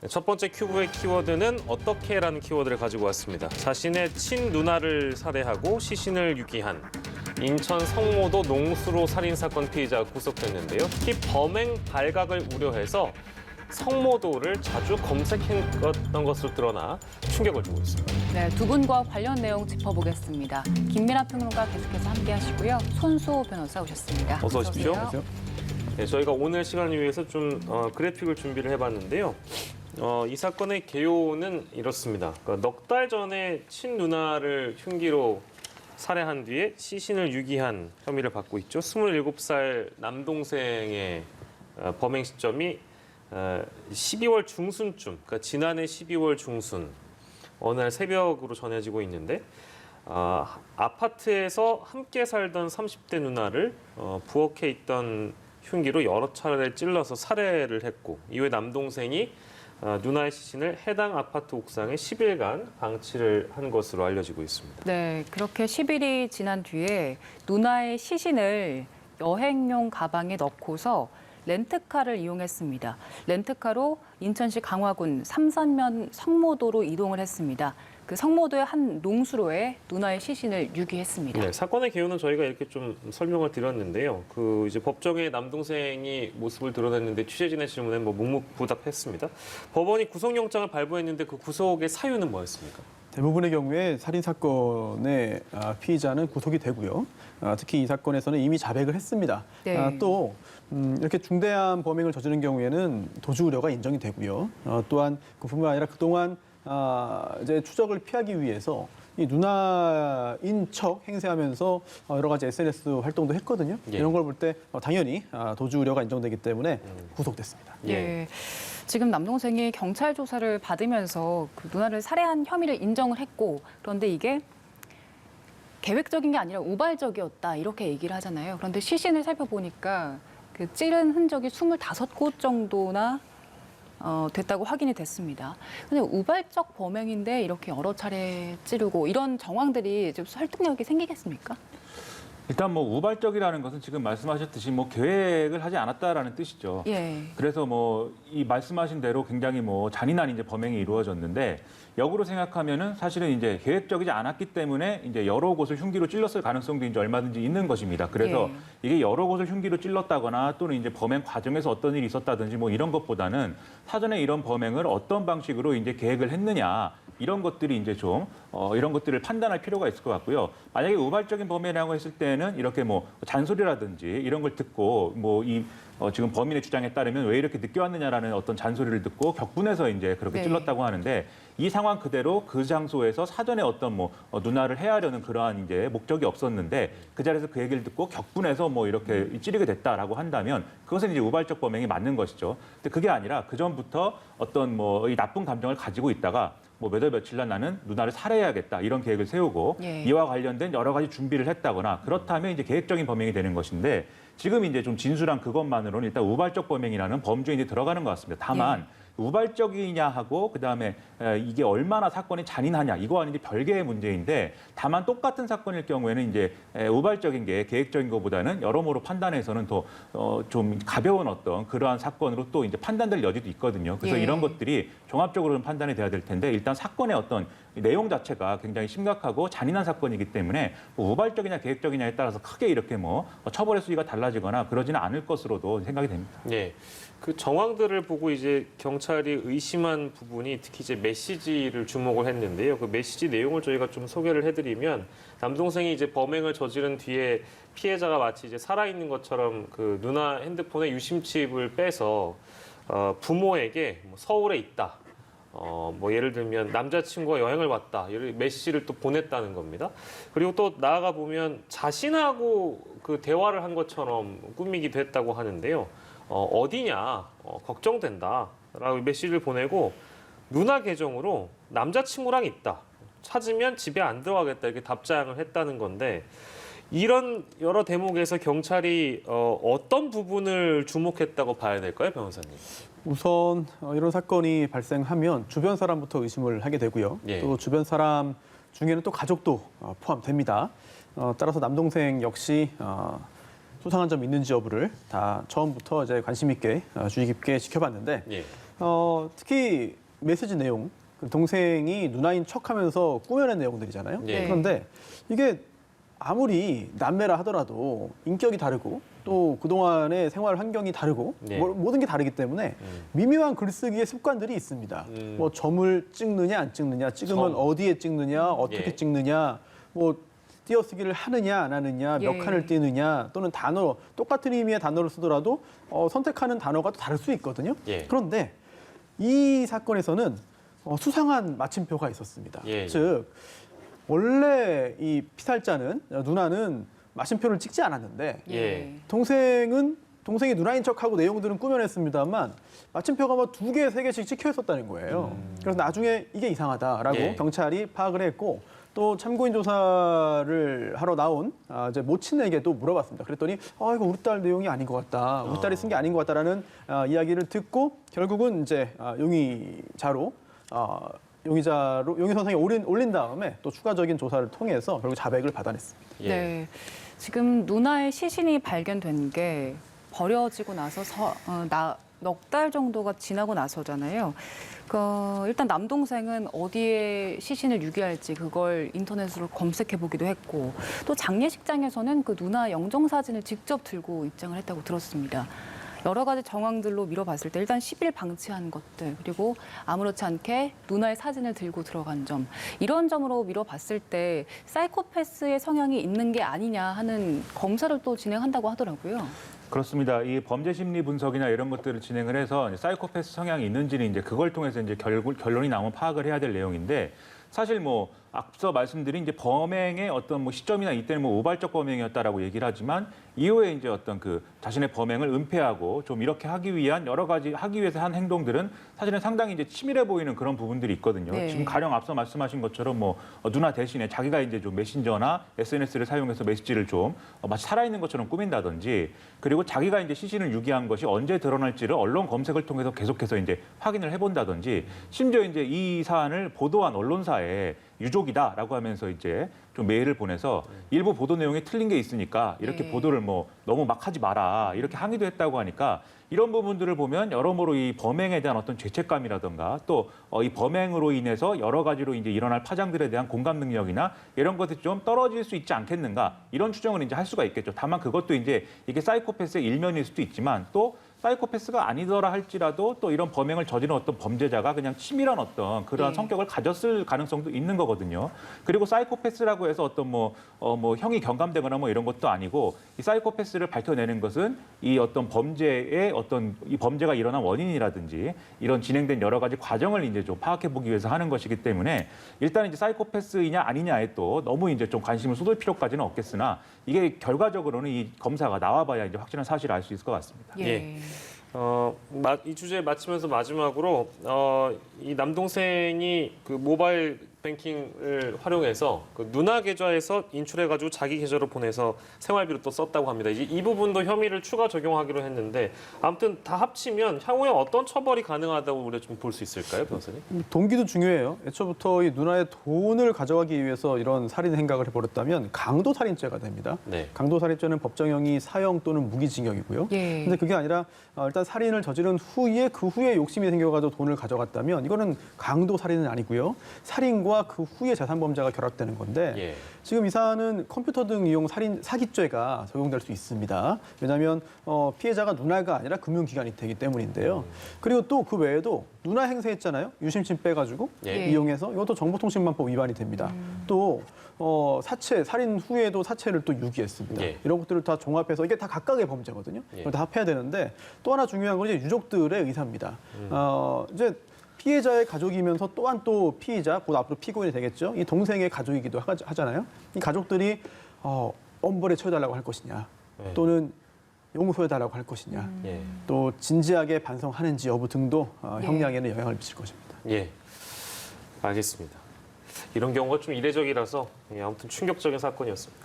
첫 번째 큐브의 키워드는 어떻게라는 키워드를 가지고 왔습니다. 자신의 친누나를 살해하고 시신을 유기한 인천 성모도 농수로 살인사건 피의자가 구속됐는데요. 특히 범행 발각을 우려해서 성모도를 자주 검색했던 것으로 드러나 충격을 주고 있습니다. 네, 두 분과 관련 내용 짚어보겠습니다. 김민아 평론가 계속해서 함께하시고요. 손수호 변호사 오셨습니다. 어서 오십시오. 오세요. 네, 저희가 오늘 시간을 위해서 좀 그래픽을 준비를 해봤는데요. 이 사건의 개요는 이렇습니다. 그러니까 넉 달 전에 친누나를 흉기로 살해한 뒤에 시신을 유기한 혐의를 받고 있죠. 27살 남동생의 범행 시점이 12월 중순쯤, 그러니까 지난해 12월 중순 어느 날 새벽으로 전해지고 있는데 아파트에서 함께 살던 30대 누나를 부엌에 있던 흉기로 여러 차례 찔러서 살해를 했고 이후에 남동생이 누나의 시신을 해당 아파트 옥상에 10일간 방치를 한 것으로 알려지고 있습니다. 네, 그렇게 10일이 지난 뒤에 누나의 시신을 여행용 가방에 넣고서 렌트카를 이용했습니다. 렌트카로 인천시 강화군 삼산면 성모도로 이동을 했습니다. 그 성모도의 한 농수로에 누나의 시신을 유기했습니다. 네, 사건의 개요는 저희가 이렇게 좀 설명을 드렸는데요. 그 이제 법정에 남동생이 모습을 드러냈는데 취재진의 질문에 묵묵부답했습니다. 법원이 구속영장을 발부했는데 그 구속의 사유는 뭐였습니까? 대부분의 경우에 살인 사건의 피의자는 구속이 되고요. 특히 이 사건에서는 이미 자백을 했습니다. 네. 또 이렇게 중대한 범행을 저지른 경우에는 도주 우려가 인정이 되고요. 또한 그뿐만 아니라 그동안 이제 추적을 피하기 위해서 이 누나인 척 행세하면서 여러 가지 SNS 활동도 했거든요. 예. 이런 걸 볼 때 당연히 도주 우려가 인정되기 때문에 구속됐습니다. 예. 지금 남동생이 경찰 조사를 받으면서 그 누나를 살해한 혐의를 인정을 했고 그런데 이게 계획적인 게 아니라 우발적이었다 이렇게 얘기를 하잖아요. 그런데 시신을 살펴보니까 그 찌른 흔적이 25곳 정도나 됐다고 확인이 됐습니다. 근데 우발적 범행인데 이렇게 여러 차례 찌르고 이런 정황들이 좀 설득력이 생기겠습니까? 일단 뭐 우발적이라는 것은 지금 말씀하셨듯이 뭐 계획을 하지 않았다라는 뜻이죠. 예. 그래서 뭐 이 말씀하신 대로 굉장히 뭐 잔인한 이제 범행이 이루어졌는데 역으로 생각하면은 사실은 이제 계획적이지 않았기 때문에 이제 여러 곳을 흉기로 찔렀을 가능성도 이제 얼마든지 있는 것입니다. 그래서 이게 여러 곳을 흉기로 찔렀다거나 또는 이제 범행 과정에서 어떤 일이 있었다든지 뭐 이런 것보다는 사전에 이런 범행을 어떤 방식으로 이제 계획을 했느냐 이런 것들이 이제 좀 이런 것들을 판단할 필요가 있을 것 같고요. 만약에 우발적인 범행이라고 했을 때는 이렇게 뭐 잔소리라든지 이런 걸 듣고 뭐 이 지금 범인의 주장에 따르면 왜 이렇게 늦게 왔느냐라는 어떤 잔소리를 듣고 격분해서 이제 그렇게 찔렀다고 하는데 이 상황 그대로 그 장소에서 사전에 어떤 뭐 누나를 해하려는 그러한 이제 목적이 없었는데 그 자리에서 그 얘기를 듣고 격분해서 뭐 이렇게 찌르게 됐다라고 한다면 그것은 이제 우발적 범행이 맞는 것이죠. 근데 그게 아니라 그 전부터 어떤 뭐 이 나쁜 감정을 가지고 있다가 뭐 몇 월 며칠 날 나는 누나를 살해해야겠다 이런 계획을 세우고 이와 관련된 여러 가지 준비를 했다거나 그렇다면 이제 계획적인 범행이 되는 것인데 지금 이제 좀 진술한 그것만으로는 일단 우발적 범행이라는 범주에 이제 들어가는 것 같습니다. 다만 우발적이냐 하고 그다음에 이게 얼마나 사건이 잔인하냐 이거와는 이제 별개의 문제인데 다만 똑같은 사건일 경우에는 이제 우발적인 게 계획적인 것보다는 여러모로 판단해서는 더 좀 가벼운 어떤 그러한 사건으로 또 이제 판단될 여지도 있거든요. 그래서 이런 것들이 종합적으로는 판단이 돼야 될 텐데 일단 사건의 어떤 내용 자체가 굉장히 심각하고 잔인한 사건이기 때문에 뭐 우발적이냐 계획적이냐에 따라서 크게 이렇게 뭐 처벌의 수위가 달라지거나 그러지는 않을 것으로도 생각이 됩니다. 네. 그 정황들을 보고 이제 경찰이 의심한 부분이 특히 이제 메시지를 주목을 했는데요. 그 메시지 내용을 저희가 좀 소개를 해드리면 남동생이 이제 범행을 저지른 뒤에 피해자가 마치 이제 살아있는 것처럼 그 누나 핸드폰에 유심칩을 빼서 부모에게 뭐 서울에 있다. 뭐 예를 들면 남자친구와 여행을 왔다. 이런 메시지를 또 보냈다는 겁니다. 그리고 또 나아가 보면 자신하고 그 대화를 한 것처럼 꾸미기도 했다고 하는데요. 어디냐, 걱정된다. 라고 메시지를 보내고 누나 계정으로 남자친구랑 있다. 찾으면 집에 안 들어가겠다. 이렇게 답장을 했다는 건데 이런 여러 대목에서 경찰이 어떤 부분을 주목했다고 봐야 될까요, 변호사님? 우선 이런 사건이 발생하면 주변 사람부터 의심을 하게 되고요. 또 주변 사람 중에는 또 가족도 포함됩니다. 따라서 남동생 역시 수상한 점이 있는지 여부를 다 처음부터 이제 관심 있게 주의 깊게 지켜봤는데 특히 메시지 내용, 동생이 누나인 척하면서 꾸며낸 내용들이잖아요. 예. 그런데 이게 아무리 남매라 하더라도 인격이 다르고 또 그동안의 생활 환경이 다르고 네. 모든 게 다르기 때문에 미묘한 글쓰기의 습관들이 있습니다. 뭐 점을 찍느냐 안 찍느냐, 찍으면 점. 어디에 찍느냐, 어떻게 예. 찍느냐, 뭐 띄어쓰기를 하느냐 안 하느냐, 몇 예. 칸을 띄느냐, 또는 단어 똑같은 의미의 단어를 쓰더라도 선택하는 단어가 또 다를 수 있거든요. 예. 그런데 이 사건에서는 수상한 마침표가 있었습니다. 예. 즉 원래 이 피살자는 누나는 마침표를 찍지 않았는데 예. 동생이 누나인 척하고 내용들은 꾸며냈습니다만 마침표가 뭐 2개, 3개씩 찍혀 있었다는 거예요. 그래서 나중에 이게 이상하다라고 예. 경찰이 파악을 했고 또 참고인 조사를 하러 나온 이제 모친에게도 물어봤습니다. 그랬더니 이거 우리 딸 내용이 아닌 것 같다. 우리 딸이 쓴 게 아닌 것 같다라는 이야기를 듣고 결국은 이제 용의자로 용의 선상에 올린 다음에 또 추가적인 조사를 통해서 결국 자백을 받아냈습니다. 예. 네. 지금 누나의 시신이 발견된 게 버려지고 나서 넉 달 정도가 지나고 나서잖아요. 일단 남동생은 어디에 시신을 유기할지 그걸 인터넷으로 검색해 보기도 했고 또 장례식장에서는 그 누나 영정 사진을 직접 들고 입장을 했다고 들었습니다. 여러 가지 정황들로 미뤄봤을 때 일단 10일 방치한 것들 그리고 아무렇지 않게 누나의 사진을 들고 들어간 점 이런 점으로 미뤄봤을 때 사이코패스의 성향이 있는 게 아니냐 하는 검사를 또 진행한다고 하더라고요. 그렇습니다. 이 범죄 심리 분석이나 이런 것들을 진행을 해서 이제 사이코패스 성향이 있는지는 이제 그걸 통해서 이제 결론이 나오면 파악을 해야 될 내용인데 사실 뭐 앞서 말씀드린 이제 범행의 어떤 뭐 시점이나 이때는 뭐 우발적 범행이었다라고 얘기를 하지만 이후에 이제 어떤 그 자신의 범행을 은폐하고 좀 이렇게 하기 위한 여러 가지 하기 위해서 한 행동들은 사실은 상당히 이제 치밀해 보이는 그런 부분들이 있거든요. 네. 지금 가령 앞서 말씀하신 것처럼 뭐 누나 대신에 자기가 이제 좀 메신저나 SNS를 사용해서 메시지를 좀 마치 살아있는 것처럼 꾸민다든지 그리고 자기가 이제 시신을 유기한 것이 언제 드러날지를 언론 검색을 통해서 계속해서 이제 확인을 해본다든지 심지어 이제 이 사안을 보도한 언론사에 유족이다라고 하면서 이제 좀 메일을 보내서 일부 보도 내용에 틀린 게 있으니까 이렇게 네. 보도를 뭐 너무 막 하지 마라 이렇게 항의도 했다고 하니까 이런 부분들을 보면 여러모로 이 범행에 대한 어떤 죄책감이라든가 또 이 범행으로 인해서 여러 가지로 이제 일어날 파장들에 대한 공감 능력이나 이런 것들이 좀 떨어질 수 있지 않겠는가 이런 추정을 이제 할 수가 있겠죠. 다만 그것도 이제 이게 사이코패스의 일면일 수도 있지만 또 사이코패스가 아니더라 할지라도 또 이런 범행을 저지른 어떤 범죄자가 그냥 치밀한 어떤 그러한 네. 성격을 가졌을 가능성도 있는 거거든요. 그리고 사이코패스라고 해서 어떤 뭐 형이 경감되거나 뭐 이런 것도 아니고 이 사이코패스를 밝혀내는 것은 이 어떤 범죄의 어떤 이 범죄가 일어난 원인이라든지 이런 진행된 여러 가지 과정을 이제 좀 파악해 보기 위해서 하는 것이기 때문에 일단 이제 사이코패스이냐 아니냐에 또 너무 이제 좀 관심을 쏟을 필요까지는 없겠으나 이게 결과적으로는 이 검사가 나와봐야 이제 확실한 사실을 알 수 있을 것 같습니다. 예. 이 주제 마치면서 마지막으로 이 남동생이 그 모바일 뱅킹을 활용해서 그 누나 계좌에서 인출해가지고 자기 계좌로 보내서 생활비로 또 썼다고 합니다. 이제 이 부분도 혐의를 추가 적용하기로 했는데 아무튼 다 합치면 향후에 어떤 처벌이 가능하다고 우리가 좀 볼 수 있을까요, 변호사님? 동기도 중요해요. 애초부터 이 누나의 돈을 가져가기 위해서 이런 살인 행각을 해버렸다면 강도살인죄가 됩니다. 네. 강도살인죄는 법정형이 사형 또는 무기징역이고요. 예. 근데 그게 아니라 일단 살인을 저지른 후에 그 후에 욕심이 생겨가지고 돈을 가져갔다면 이거는 강도살인은 아니고요. 살인과 그 후에 재산범죄가 결합되는 건데 예. 지금 이 사안은 컴퓨터 등 이용 살인 사기죄가 적용될 수 있습니다. 왜냐하면 피해자가 누나가 아니라 금융기관이 되기 때문인데요. 그리고 또 그 외에도 누나 행세했잖아요. 유심칩 빼가지고 예. 이용해서 이것도 정보통신망법 위반이 됩니다. 또 사체 살인 후에도 사체를 또 유기했습니다. 예. 이런 것들을 다 종합해서 이게 다 각각의 범죄거든요. 예. 이걸 다 합해야 되는데 또 하나 중요한 건 이제 유족들의 의사입니다. 이제 피해자의 가족이면서 또한 또 피의자, 곧 앞으로 피고인이 되겠죠. 이 동생의 가족이기도 하잖아요. 이 가족들이 엄벌에 처해달라고 할 것이냐, 네. 또는 용서해달라고 할 것이냐, 예. 또 진지하게 반성하는지 여부 등도 예. 형량에는 영향을 미칠 것입니다. 예. 알겠습니다. 이런 경우가 좀 이례적이라서 아무튼 충격적인 사건이었습니다.